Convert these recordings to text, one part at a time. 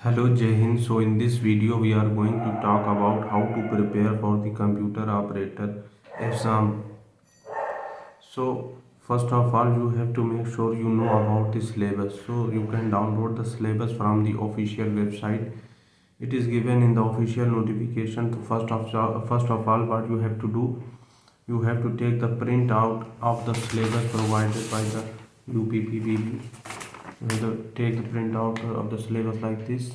Hello Jai Hind. So in this video we are going to talk about how to prepare for the computer operator exam. So first of all you have to make sure you know about the syllabus. So you can download the syllabus from the official website. It is given in the official notification. So first of all what you have to do, you have to take the print out of the syllabus provided by the UPPBB. You have to take the print out of the syllabus like this.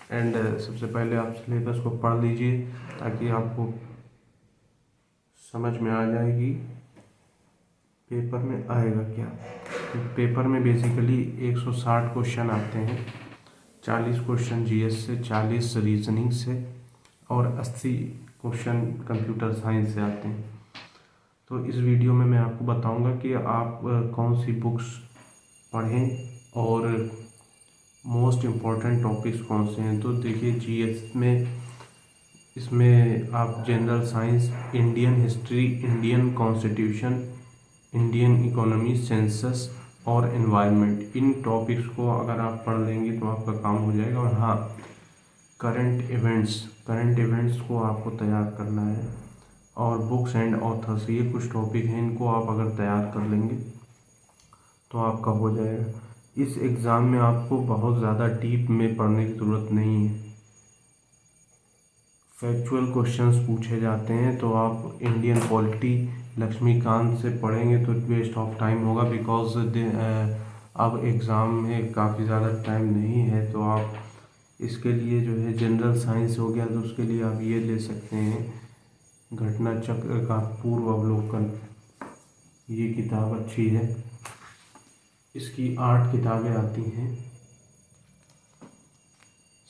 And सबसे पहले आप syllabus को पढ़ लीजिए ताकि आपको समझ में आ जाएगी पेपर में आएगा क्या। तो पेपर में बेसिकली 160 क्वेश्चन आते हैं, 40 क्वेश्चन जीएस से, 40 रीजनिंग से और 80 क्वेश्चन कंप्यूटर साइंस से आते हैं। तो इस वीडियो में मैं आपको बताऊंगा कि आप कौन सी बुक्स पढ़ें और मोस्ट इम्पॉर्टेंट टॉपिक्स कौन से हैं। तो देखिए जीएस में इसमें आप general science, Indian history, Indian constitution, Indian economy, census और एनवायरनमेंट, इन टॉपिक्स को अगर आप पढ़ लेंगे तो आपका काम हो जाएगा। और हाँ, करंट इवेंट्स को आपको तैयार करना है। और बुक्स एंड ऑथर्स, ये कुछ टॉपिक हैं, इनको आप अगर तैयार कर लेंगे तो आपका हो जाएगा। इस एग्ज़ाम में आपको बहुत ज़्यादा डीप में पढ़ने की ज़रूरत नहीं है। फैक्चुअल क्वेश्चंस पूछे जाते हैं, तो आप इंडियन पॉलिटी लक्ष्मीकांत से पढ़ेंगे तो वेस्ट ऑफ टाइम होगा, बिकॉज अब एग्ज़ाम में काफ़ी ज़्यादा टाइम नहीं है। तो आप इसके लिए जो है जनरल साइंस हो गया, तो उसके लिए आप ये ले सकते हैं घटना चक्र का पूर्व अवलोकन। ये किताब अच्छी है, इसकी 8 किताबें आती हैं,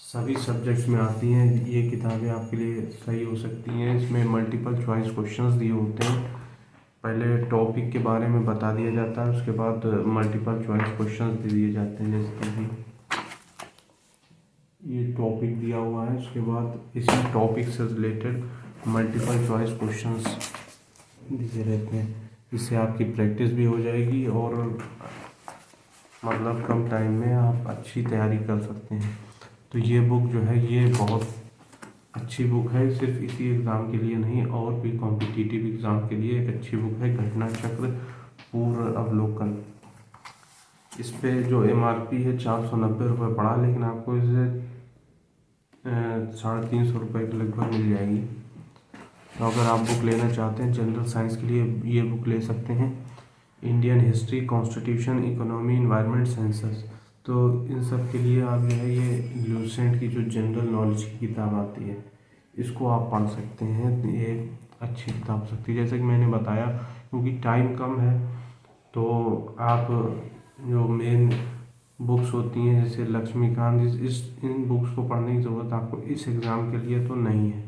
सभी सब्जेक्ट्स में आती हैं। ये किताबें आपके लिए सही हो सकती हैं। इसमें मल्टीपल चॉइस क्वेश्चंस दिए होते हैं। पहले टॉपिक के बारे में बता दिया जाता है, उसके बाद मल्टीपल चॉइस क्वेश्चंस दे दिए जाते हैं। जैसे कि ये टॉपिक दिया हुआ है, उसके बाद इसी टॉपिक से रिलेटेड मल्टीपल चॉइस क्वेश्चंस दिए रहते हैं। इससे आपकी प्रैक्टिस भी हो जाएगी और मतलब कम टाइम में आप अच्छी तैयारी कर सकते हैं। तो ये बुक जो है ये बहुत अच्छी बुक है, सिर्फ इसी एग्ज़ाम के लिए नहीं और भी कॉम्पिटिटिव एग्ज़ाम के लिए एक अच्छी बुक है, घटना चक्र पूर्व अवलोकन। इस पे जो MRP है 490 रुपये पड़ा, लेकिन आपको इसे 350 रुपये के लगभग मिल जाएगी। तो अगर आप बुक लेना चाहते हैं जनरल साइंस के लिए, ये बुक ले सकते हैं। Indian history, constitution, economy, environment, census, तो इन सब के लिए आप जो है ये लूसेंट की जो जनरल नॉलेज की किताब आती है, इसको आप पढ़ सकते हैं। ये अच्छी किताब हो सकती है। जैसे कि मैंने बताया, क्योंकि टाइम कम है तो आप जो मेन बुक्स होती हैं जैसे लक्ष्मीकांत, इन बुक्स को पढ़ने की ज़रूरत आपको इस एग्ज़ाम के लिए तो नहीं है।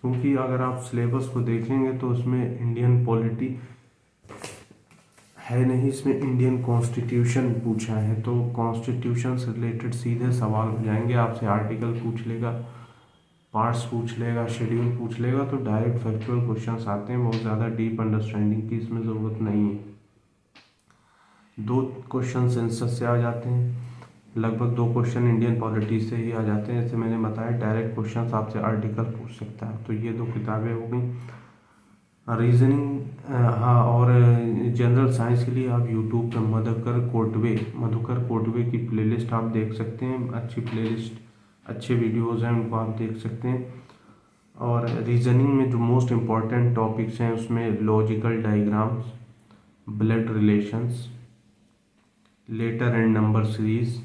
क्योंकि अगर आप सिलेबस को देखेंगे तो उसमें इंडियन पॉलिटी है नहीं, इसमें इंडियन कॉन्स्टिट्यूशन पूछा है। तो कॉन्स्टिट्यूशन से रिलेटेड सीधे सवाल हो जाएंगे आपसे, आर्टिकल पूछ लेगा, पार्ट्स पूछ लेगा, शेड्यूल पूछ लेगा। तो डायरेक्ट फैक्चुअल क्वेश्चंस आते हैं, बहुत ज़्यादा डीप अंडरस्टैंडिंग की इसमें ज़रूरत नहीं है। 2 क्वेश्चन सेंसस से आ जाते हैं, लगभग 2 क्वेश्चन इंडियन पॉलिटी से ही आ जाते हैं। जैसे मैंने बताया, डायरेक्ट क्वेश्चन आपसे आर्टिकल पूछ सकता है। तो ये 2 किताबें हो गई। रीजनिंग, हाँ, और जनरल साइंस के लिए आप यूट्यूब पर मधुकर कोटवे की प्लेलिस्ट आप देख सकते हैं। अच्छी प्लेलिस्ट, अच्छे वीडियोज़ हैं, उनको आप देख सकते हैं। और रीजनिंग में जो मोस्ट इम्पॉर्टेंट टॉपिक्स हैं उसमें logical diagrams, blood relations, letter and number series,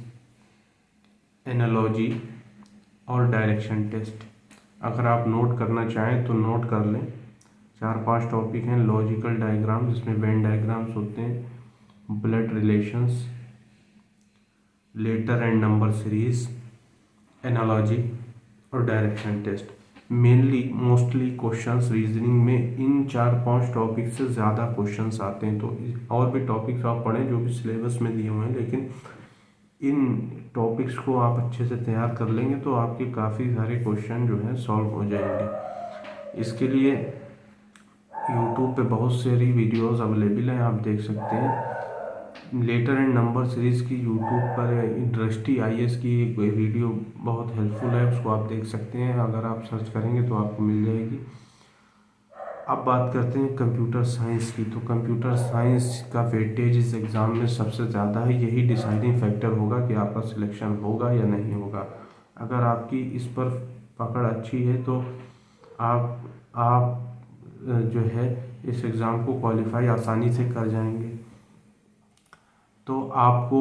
analogy और डायरेक्शन टेस्ट। अगर आप नोट करना चाहें तो नोट कर लें। 4-5 टॉपिक हैं। लॉजिकल डायग्राम जिसमें वेन डायग्राम्स होते हैं, blood relations, letter and number series, analogy और direction test. Mostly questions reasoning में इन 4-5 टॉपिक से ज़्यादा क्वेश्चंस आते हैं। तो और भी टॉपिक्स आप पढ़ें जो भी सिलेबस में दिए हुए हैं, लेकिन इन टॉपिक्स को आप अच्छे से तैयार कर लेंगे तो आपके काफ़ी सारे क्वेश्चन जो हैं सॉल्व हो जाएंगे। इसके लिए यूट्यूब पे बहुत सारी वीडियोस अवेलेबल हैं, आप देख सकते हैं। लेटर एंड नंबर सीरीज़ की यूट्यूब पर इंडस्ट्री आईएएस की एक वीडियो बहुत हेल्पफुल है, उसको आप देख सकते हैं, अगर आप सर्च करेंगे तो आपको मिल जाएगी। अब बात करते हैं कंप्यूटर साइंस की। तो कंप्यूटर साइंस का वेटेज इस एग्ज़ाम में सबसे ज़्यादा है, यही डिसाइडिंग फैक्टर होगा कि आपका सिलेक्शन होगा या नहीं होगा। अगर आपकी इस पर पकड़ अच्छी है तो आप जो है इस एग्ज़ाम को क्वालिफाई आसानी से कर जाएंगे। तो आपको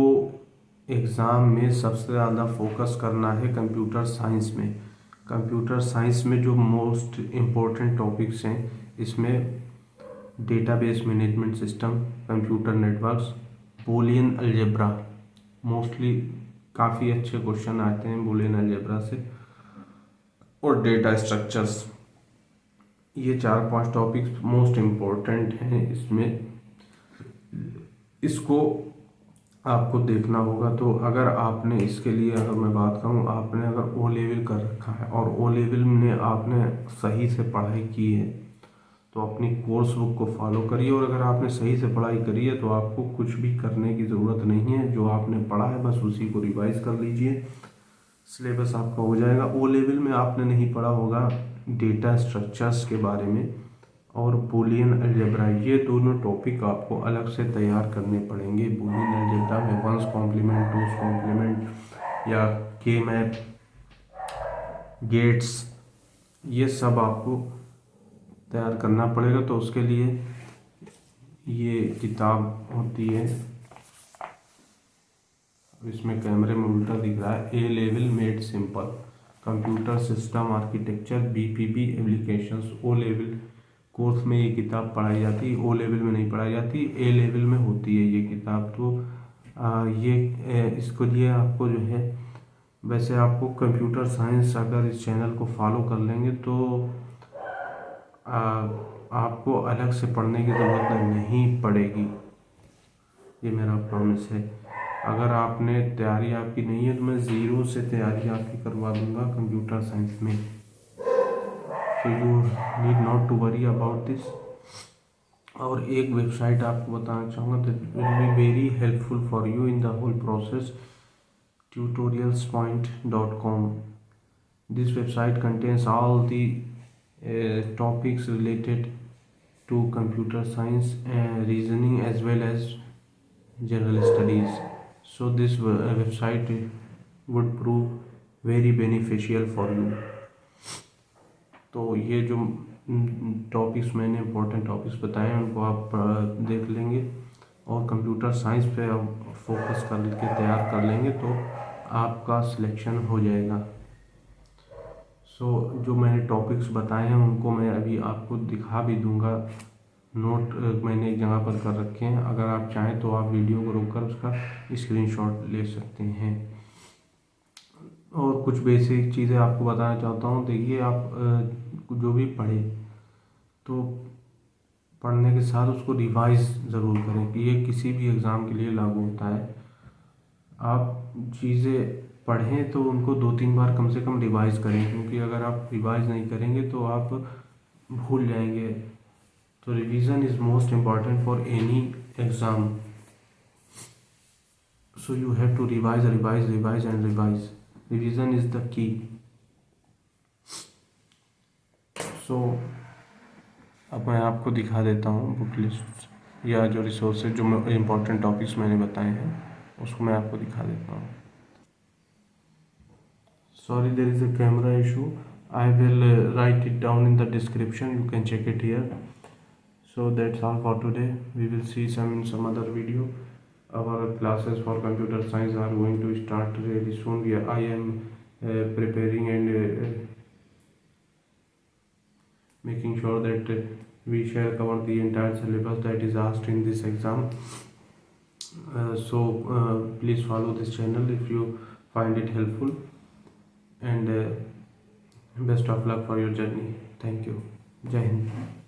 एग्ज़ाम में सबसे ज़्यादा फोकस करना है कंप्यूटर साइंस में। कंप्यूटर साइंस में जो मोस्ट इम्पोर्टेंट टॉपिक्स हैं, इसमें database management system, computer networks, Boolean algebra, mostly काफ़ी अच्छे क्वेश्चन आते हैं बूलियन अलजेब्रा से, और डेटा स्ट्रक्चर्स। ये 4-5 टॉपिक्स मोस्ट इम्पोर्टेंट हैं इसमें, इसको आपको देखना होगा। तो अगर आपने इसके लिए, अगर मैं बात करूं, आपने अगर ओ लेवल कर रखा है और ओ लेवल में आपने सही से पढ़ाई की है तो अपनी कोर्स बुक को फॉलो करिए, और अगर आपने सही से पढ़ाई करी है तो आपको कुछ भी करने की ज़रूरत नहीं है। जो आपने पढ़ा है बस उसी को रिवाइज कर लीजिए, सिलेबस आपका हो जाएगा। ओ लेवल में आपने नहीं पढ़ा होगा डेटा स्ट्रक्चर्स के बारे में और बूलियन अलजेब्रा, ये दोनों टॉपिक आपको अलग से तैयार करने पड़ेंगे। बूलियन अलजेब्रा में 1's कॉम्प्लीमेंट, 2's कॉम्प्लीमेंट या के मैप, गेट्स, ये सब आपको तैयार करना पड़ेगा। तो उसके लिए ये किताब होती है, इसमें कैमरे में उल्टा दिख रहा है, A level made simple, computer system architecture, BPB applications. O level course में ये किताब पढ़ाई जाती है, ओ लेवल में नहीं पढ़ाई जाती, ए लेवल में होती है ये किताब। तो इसको लिए आपको जो है, वैसे आपको कंप्यूटर साइंस अगर इस चैनल को फॉलो कर लेंगे तो आपको अलग से पढ़ने की ज़रूरत नहीं पड़ेगी, ये मेरा प्रॉमिस है। अगर आपने तैयारी आपकी नहीं है तो मैं ज़ीरो से तैयारी आपकी करवा दूंगा कंप्यूटर साइंस में। So you need not to worry about this. और एक वेबसाइट आपको बताना चाहूँगा, that will be very helpful for you in the whole process, tutorialspoint.com. This website contains all the topics related to computer science and reasoning as well as general studies. So this website would prove very beneficial for you. तो ये जो topics मैंने important topics बताए हैं उनको आप देख लेंगे और कंप्यूटर साइंस पे आप फोकस करके तैयार कर लेंगे तो आपका सिलेक्शन हो जाएगा। सो जो मैंने टॉपिक्स बताए हैं उनको मैं अभी आपको दिखा भी दूंगा, नोट मैंने एक जगह पर कर रखे हैं, अगर आप चाहें तो आप वीडियो को रोककर उसका स्क्रीनशॉट ले सकते हैं। और कुछ बेसिक चीज़ें आपको बताना चाहता हूँ। देखिए, आप जो भी पढ़े तो पढ़ने के साथ उसको रिवाइज ज़रूर करें, कि ये किसी भी एग्ज़ाम के लिए लागू होता है। आप चीज़ें पढ़ें तो उनको 2-3 बार कम से कम रिवाइज करें, क्योंकि अगर आप रिवाइज नहीं करेंगे तो आप भूल जाएंगे। तो revision is most important for any exam. So you have to revise revise revise and revise. Revision is the key. सो अब मैं आपको दिखा देता हूँ बुक लिस्ट या जो रिसोर्सेज, जो इम्पोर्टेंट टॉपिक्स मैंने बताए हैं उसको मैं आपको दिखा देता हूँ। Sorry, there is a camera issue. I will write it down in the description. You can check it here. So that's all for today. We will see some other video. Our classes for computer science are going to start really soon. I am preparing and making sure that we shall cover the entire syllabus that is asked in this exam. So please follow this channel if you find it helpful, and best of luck for your journey. Thank you. Jai Hind.